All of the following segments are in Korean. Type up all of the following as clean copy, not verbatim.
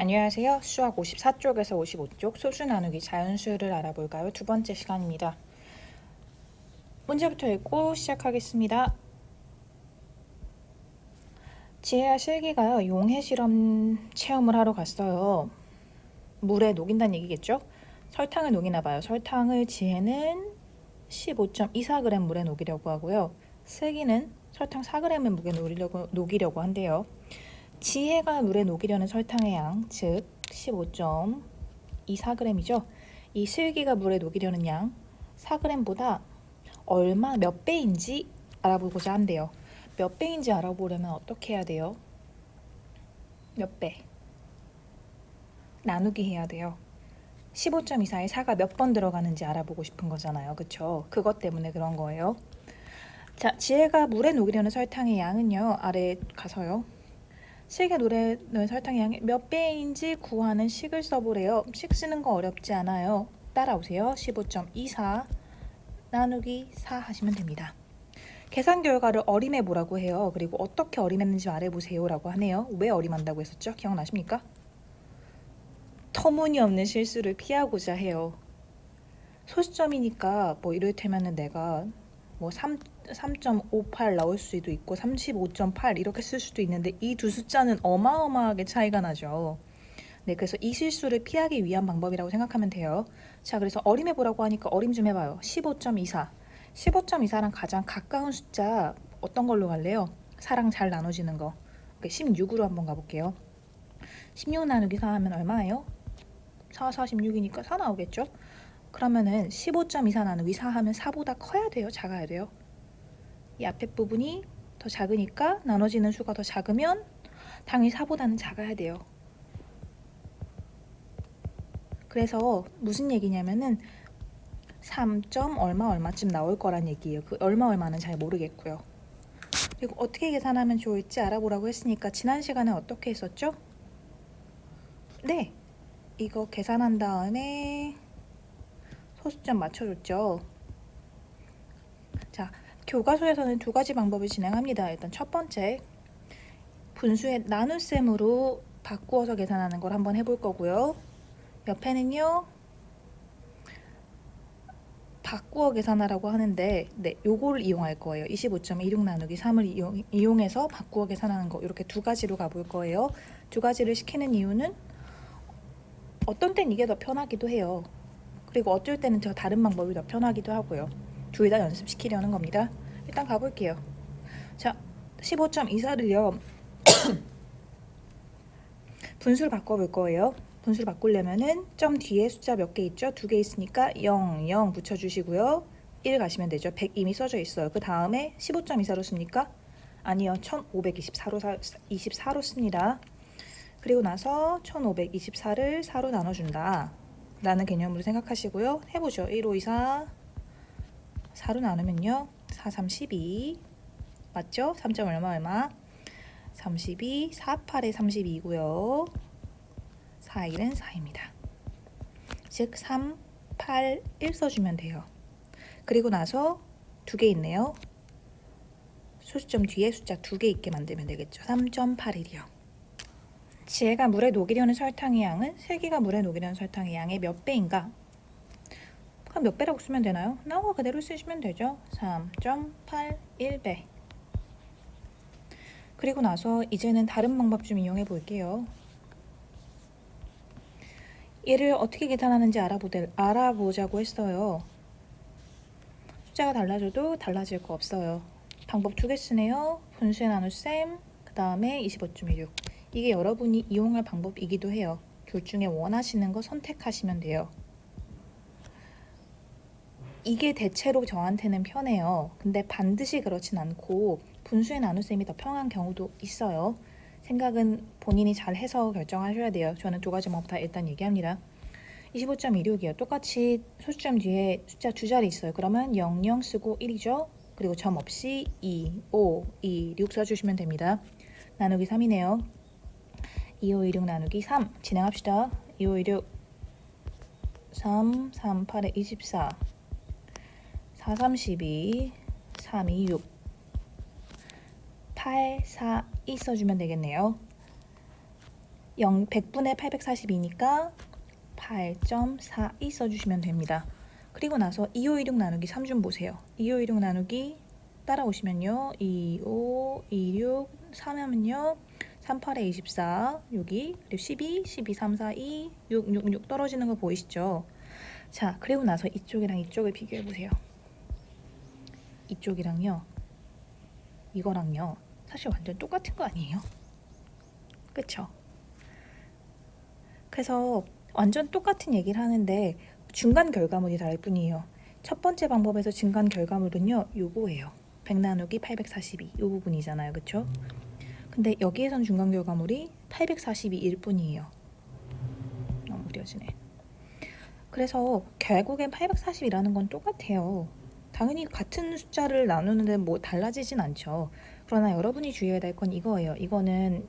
안녕하세요. 수학 54쪽에서 55쪽 소수 나누기 자연수를 알아볼까요? 두 번째 시간입니다. 문제부터 읽고 시작하겠습니다. 지혜와 실기가요, 용해 실험 체험을 하러 갔어요. 물에 녹인다는 얘기겠죠? 설탕을 녹이나 봐요. 설탕을 지혜는 15.24g 물에 녹이려고 하고요. 슬기는 설탕 4g의 물에 녹이려고 한대요. 지혜가 물에 녹이려는 설탕의 양, 즉 15.24g이죠. 이 슬기가 물에 녹이려는 양 4g보다 몇 배인지 알아보고자 한대요. 몇 배인지 알아보려면 어떻게 해야 돼요? 몇 배? 나누기 해야 돼요. 15.24에 4가 몇 번 들어가는지 알아보고 싶은 거잖아요. 그쵸? 그것 때문에 그런 거예요. 자, 지혜가 물에 녹이려는 설탕의 양은요. 아래에 가서요. 식에 노래는 설탕의 양이 몇 배인지 구하는 식을 써보래요. 식 쓰는 거 어렵지 않아요. 따라오세요. 15.24 나누기 4 하시면 됩니다. 계산 결과를 어림해 보라고 해요. 그리고 어떻게 어림했는지 말해보세요 라고 하네요. 왜 어림한다고 했었죠? 기억나십니까? 터무니없는 실수를 피하고자 해요. 소수점이니까 뭐 이를테면은 내가 뭐 3.58 나올 수도 있고 35.8 이렇게 쓸 수도 있는데 이 두 숫자는 어마어마하게 차이가 나죠. 네, 그래서 이 실수를 피하기 위한 방법이라고 생각하면 돼요. 자, 그래서 어림해 보라고 하니까 어림 좀 해봐요. 15.24. 15.24랑 가장 가까운 숫자 어떤 걸로 갈래요? 4랑 잘 나눠지는 거. 16으로 한번 가볼게요. 16 나누기 4 하면 얼마예요? 4, 46이니까 4 나오겠죠? 그러면은 15.24 나누기 4 하면 4보다 커야 돼요? 작아야 돼요? 이 앞에 부분이 더 작으니까 나눠지는 수가 더 작으면 당연히 4보다는 작아야 돼요. 그래서 무슨 얘기냐면은 3. 얼마쯤 나올 거란 얘기예요. 그 얼마는 잘 모르겠고요. 그리고 어떻게 계산하면 좋을지 알아보라고 했으니까 지난 시간에 어떻게 했었죠? 네, 이거 계산한 다음에 소수점 맞춰줬죠. 자, 교과서에서는 두 가지 방법을 진행합니다. 일단 첫 번째, 분수의 나눗셈으로 바꾸어서 계산하는 걸 한번 해볼 거고요. 옆에는요, 바꾸어 계산하라고 하는데 네, 요거를 이용할 거예요. 25.26 나누기 3을 이용해서 바꾸어 계산하는 거 이렇게 두 가지로 가볼 거예요. 두 가지를 시키는 이유는 어떤 땐 이게 더 편하기도 해요. 그리고 어쩔 때는 저 다른 방법이 더 편하기도 하고요. 둘 다 연습시키려는 겁니다. 일단 가볼게요. 자, 15.24를요. 분수를 바꿔볼 거예요. 분수를 바꾸려면은 점 뒤에 숫자 몇 개 있죠? 2개 있으니까 0, 0 붙여주시고요. 1 가시면 되죠. 100 이미 써져 있어요. 그 다음에 15.24로 씁니까? 아니요. 1524로 씁니다. 그리고 나서 1524를 4로 나눠준다 라는 개념으로 생각하시고요. 해보죠. 1, 5, 2, 4 4로 나누면요. 4, 3, 12 맞죠? 3점 얼마 32, 4, 8에 32고요. 4, 1은 4입니다. 즉 3, 8, 1 써주면 돼요. 그리고 나서 두 개 있네요. 소수점 뒤에 숫자 2개 있게 만들면 되겠죠. 3.81이요. 지혜가 물에 녹이려는 설탕의 양은 슬기가 물에 녹이려는 설탕의 양의 몇 배인가? 그럼 몇 배라고 쓰면 되나요? 나온 거 그대로 쓰시면 되죠. 3.81배. 그리고 나서 이제는 다른 방법 좀 이용해 볼게요. 얘를 어떻게 계산하는지 알아보자고 했어요. 숫자가 달라져도 달라질 거 없어요. 방법 두 개 쓰네요. 분수의 나눗셈, 그 다음에 25.16. 이게 여러분이 이용할 방법이기도 해요. 둘 중에 원하시는 거 선택하시면 돼요. 이게 대체로 저한테는 편해요. 근데 반드시 그렇진 않고 분수의 나눗셈이 더 편한 경우도 있어요. 생각은 본인이 잘 해서 결정하셔야 돼요. 저는 두 가지 방법 다 일단 얘기합니다. 25.26이요. 똑같이 소수점 뒤에 숫자 두 자리 있어요. 그러면 00 쓰고 1이죠. 그리고 점 없이 2, 5, 2, 6 써주시면 됩니다. 나누기 3이네요. 2, 5, 2, 6 나누기 3 진행합시다. 2, 5, 2, 6 3, 3, 8에 24 4, 32 3, 2, 6 8, 4, 2 써주면 되겠네요. 100분의 842니까 8.42 써주시면 됩니다. 그리고 나서 2526 나누기 3좀 보세요. 2526 나누기 따라오시면요. 2526 3하면요. 38에 24 여기 그리고 12, 12, 3, 4, 2, 6, 6, 6 떨어지는 거 보이시죠? 자, 그리고 나서 이쪽이랑 이쪽을 비교해 보세요. 이쪽이랑요. 이거랑요. 사실 완전 똑같은 거 아니에요? 그쵸? 그래서 완전 똑같은 얘기를 하는데 중간 결과물이 다를 뿐이에요. 첫 번째 방법에서 중간 결과물은요. 요거예요. 100 나누기 842 이 부분이잖아요. 그쵸? 근데 여기에선 중간 결과물이 842일 뿐이에요. 너무 느려지네. 그래서 결국엔 840이라는 건 똑같아요. 당연히 같은 숫자를 나누는데 뭐 달라지진 않죠. 그러나 여러분이 주의해야 될 건 이거예요. 이거는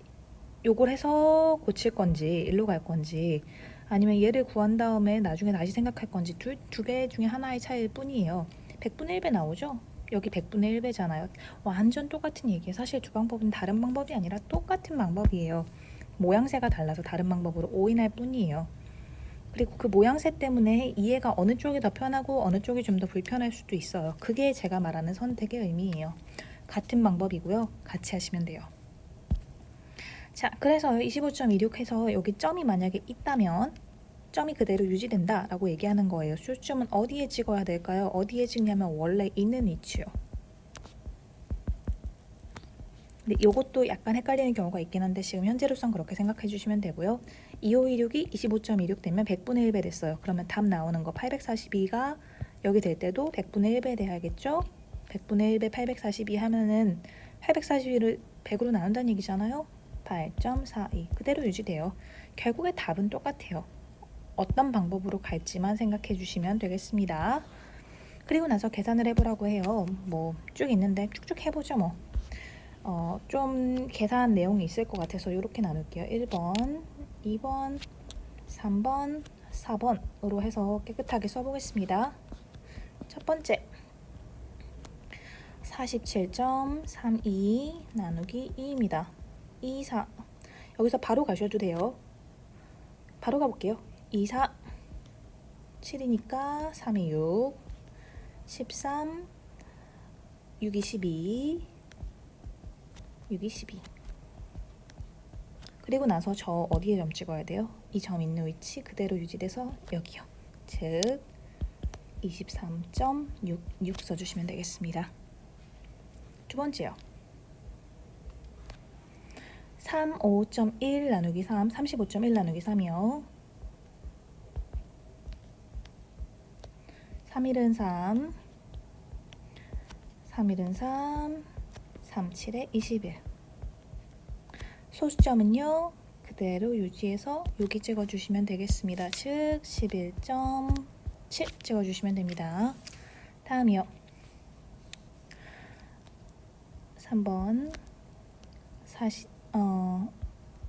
요걸 해서 고칠 건지 일로 갈 건지 아니면 얘를 구한 다음에 나중에 다시 생각할 건지 두 개 중에 하나의 차이일 뿐이에요. 100분의 1배 나오죠? 여기 100분의 1배잖아요. 완전 똑같은 얘기예요. 사실 두 방법은 다른 방법이 아니라 똑같은 방법이에요. 모양새가 달라서 다른 방법으로 오인할 뿐이에요. 그리고 그 모양새 때문에 이해가 어느 쪽이 더 편하고 어느 쪽이 좀 더 불편할 수도 있어요. 그게 제가 말하는 선택의 의미예요. 같은 방법이고요. 같이 하시면 돼요. 자, 그래서 25.26 해서 여기 점이 만약에 있다면 점이 그대로 유지된다 라고 얘기하는 거예요. 초점은 어디에 찍어야 될까요? 어디에 찍냐면 원래 있는 위치요. 근데 이것도 약간 헷갈리는 경우가 있긴 한데 지금 현재로선 그렇게 생각해 주시면 되고요. 2526이 25.26 되면 100분의 1배 됐어요. 그러면 답 나오는 거 842가 여기 될 때도 100분의 1배 돼야겠죠? 100분의 1배 842 하면은 842를 100으로 나눈다는 얘기잖아요. 8.42 그대로 유지돼요. 결국에 답은 똑같아요. 어떤 방법으로 갈지만 생각해 주시면 되겠습니다. 그리고 나서 계산을 해보라고 해요. 뭐 쭉 있는데 쭉쭉 해보죠 뭐. 좀 계산 내용이 있을 것 같아서 이렇게 나눌게요. 1번, 2번, 3번, 4번으로 해서 깨끗하게 써보겠습니다. 첫 번째 47.32 나누기 2입니다. 2, 4 여기서 바로 가셔도 돼요. 바로 가볼게요. 2, 4 7이니까 3이 6 13 6이 12 6이 12 그리고 나서 저 어디에 점 찍어야 돼요? 이 점 있는 위치 그대로 유지돼서 여기요. 즉 23.66 써주시면 되겠습니다. 두 번째요. 35.1 나누기 3 35.1 나누기 3이요. 3일은 3 3일은 3 37에 21 소수점은요 그대로 유지해서 여기 찍어주시면 되겠습니다. 즉 11.7 찍어주시면 됩니다. 다음이요. 3번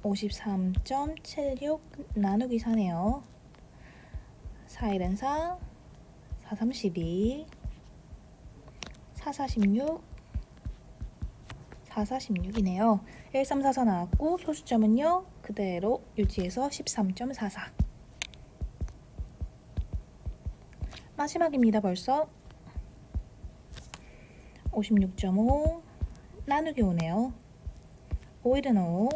53.76 나누기 4네요. 4일은 4 4, 32 4, 46 4, 46이네요. 1, 3, 4, 4 나왔고 소수점은요 그대로 유지해서 13.44 마지막입니다. 벌써 56.5 나누기 5네요. 5일은 5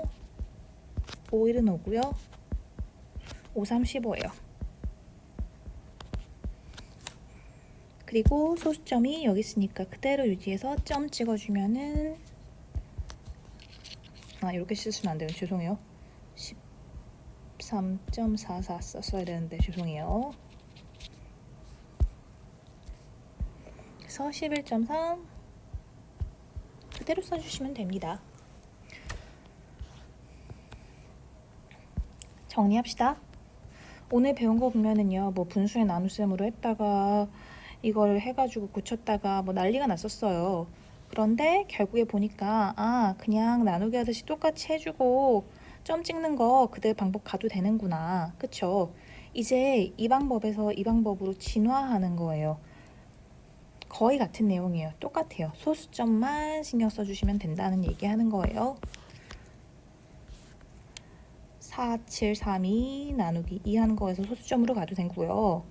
5일은 5고요. 5, 3, 15예요. 그리고 소수점이 여기 있으니까 그대로 유지해서 점 찍어주면은 이렇게 쓰시면 안 돼요. 죄송해요. 13.44 썼어야 되는데 죄송해요. 그래서 11.3 그대로 써주시면 됩니다. 정리합시다. 오늘 배운 거 보면은요, 뭐 분수의 나눗셈으로 했다가 이걸 해가지고 고쳤다가 뭐 난리가 났었어요. 그런데 결국에 보니까 그냥 나누기 하듯이 똑같이 해주고 점 찍는 거 그대로 방법 가도 되는구나. 그쵸? 이제 이 방법에서 이 방법으로 진화하는 거예요. 거의 같은 내용이에요. 똑같아요. 소수점만 신경 써주시면 된다는 얘기 하는 거예요. 4732 나누기 2 하는 거에서 소수점으로 가도 되고요.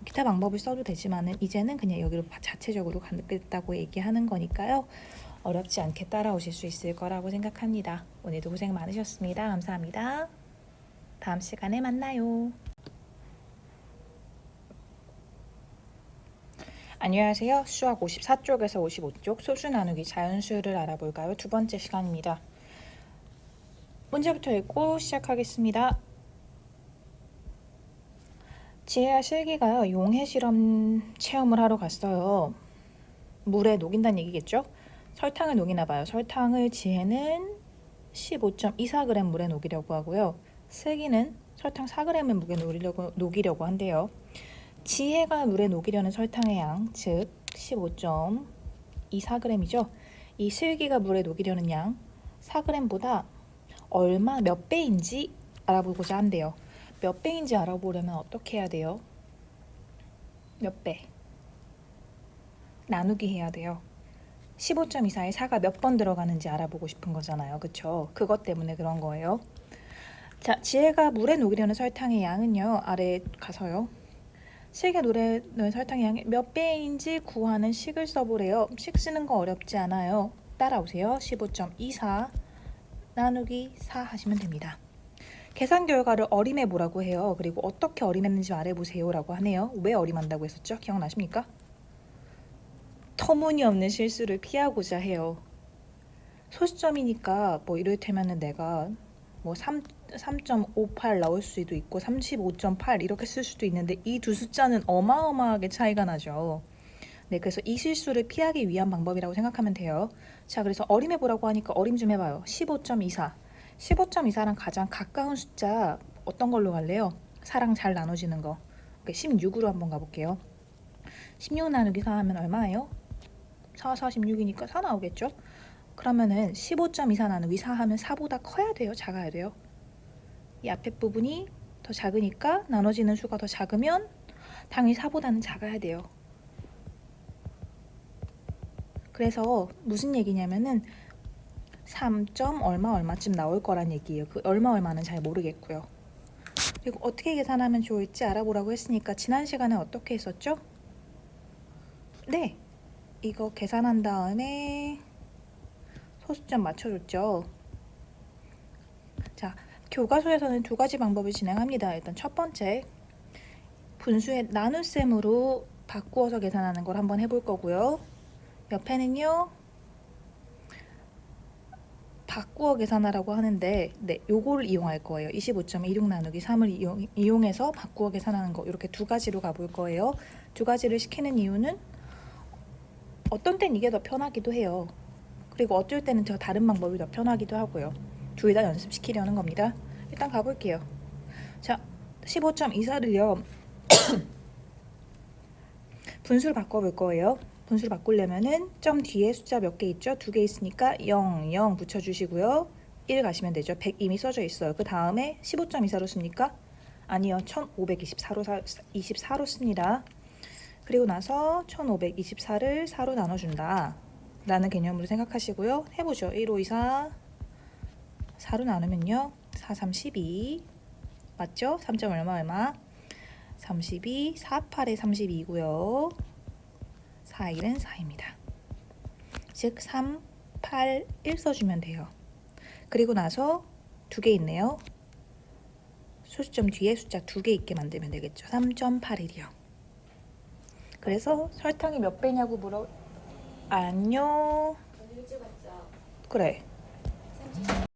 기타 방법을 써도 되지만은 이제는 그냥 여기로 자체적으로 가겠다고 얘기하는 거니까요. 어렵지 않게 따라오실 수 있을 거라고 생각합니다. 오늘도 고생 많으셨습니다. 감사합니다. 다음 시간에 만나요. 안녕하세요. 수학 54쪽에서 55쪽 소수 나누기 자연수를 알아볼까요? 두 번째 시간입니다. 문제부터 읽고 시작하겠습니다. 지혜와 실기가요. 용해 실험 체험을 하러 갔어요. 물에 녹인다는 얘기겠죠? 설탕을 녹이나 봐요. 설탕을 지혜는 15.24g 물에 녹이려고 하고요. 슬기는 설탕 4g을 물에 녹이려고 한대요. 지혜가 물에 녹이려는 설탕의 양, 즉 15.24g이죠. 이 슬기가 물에 녹이려는 양 4g보다 몇 배인지 알아보고자 한대요. 몇 배인지 알아보려면 어떻게 해야 돼요? 몇 배? 나누기 해야 돼요. 15.24에 4가 몇 번 들어가는지 알아보고 싶은 거잖아요. 그쵸? 그것 때문에 그런 거예요. 자, 지혜가 물에 녹이려는 설탕의 양은요. 아래에 가서요. 실게 물에 넣은 설탕의 양이 몇 배인지 구하는 식을 써보래요. 식 쓰는 거 어렵지 않아요. 따라오세요. 15.24 나누기 4 하시면 됩니다. 계산 결과를 어림해 보라고 해요. 그리고 어떻게 어림했는지 말해보세요 라고 하네요. 왜 어림한다고 했었죠? 기억나십니까? 터무니없는 실수를 피하고자 해요. 소수점이니까 뭐 이를테면은 내가 뭐 3.58 나올 수도 있고 35.8 이렇게 쓸 수도 있는데 이 두 숫자는 어마어마하게 차이가 나죠. 네, 그래서 이 실수를 피하기 위한 방법이라고 생각하면 돼요. 자, 그래서 어림해 보라고 하니까 어림 좀 해봐요. 15.24 15.24랑 가장 가까운 숫자 어떤 걸로 갈래요? 4랑 잘 나눠지는 거. 16으로 한번 가볼게요. 16 나누기 4 하면 얼마예요? 4, 46이니까 4 나오겠죠? 그러면은 15.24 나누기 4 하면 4보다 커야 돼요? 작아야 돼요? 이 앞에 부분이 더 작으니까 나눠지는 수가 더 작으면 당연히 4보다는 작아야 돼요. 그래서 무슨 얘기냐면은 3. 얼마쯤 나올 거란 얘기예요. 그 얼마는 잘 모르겠고요. 그리고 어떻게 계산하면 좋을지 알아보라고 했으니까 지난 시간에 어떻게 했었죠? 네, 이거 계산한 다음에 소수점 맞춰줬죠. 자, 교과서에서는 두 가지 방법을 진행합니다. 일단 첫 번째, 분수의 나눗셈으로 바꾸어서 계산하는 걸 한번 해볼 거고요. 옆에는요, 바꾸어 계산하라고 하는데 네, 요거를 이용할 거예요. 25.26 나누기 3을 이용해서 바꾸어 계산하는 거 이렇게 두 가지로 가볼 거예요. 두 가지를 시키는 이유는 어떤 땐 이게 더 편하기도 해요. 그리고 어쩔 때는 더 다른 방법이 더 편하기도 하고요. 둘 다 연습시키려는 겁니다. 일단 가볼게요. 자, 15.24를요. 분수를 바꿔볼 거예요. 분수를 바꾸려면은 점 뒤에 숫자 몇 개 있죠? 2개 있으니까 0, 0 붙여주시고요. 1 가시면 되죠. 100 이미 써져 있어요. 그 다음에 15.24로 씁니까? 아니요. 1524로 씁니다. 그리고 나서 1524를 4로 나눠준다 라는 개념으로 생각하시고요. 해보죠. 1, 5, 2, 4 4로 나누면요. 4, 3, 12 맞죠? 3점 얼마 32, 4, 8에 32고요. 4, 1은 4입니다. 즉 3, 8, 1 써주면 돼요. 그리고 나서 두 개 있네요. 소수점 뒤에 숫자 2개 있게 만들면 되겠죠. 3.81이요. 그래서 설탕이 몇 배냐고 안녕. 그래.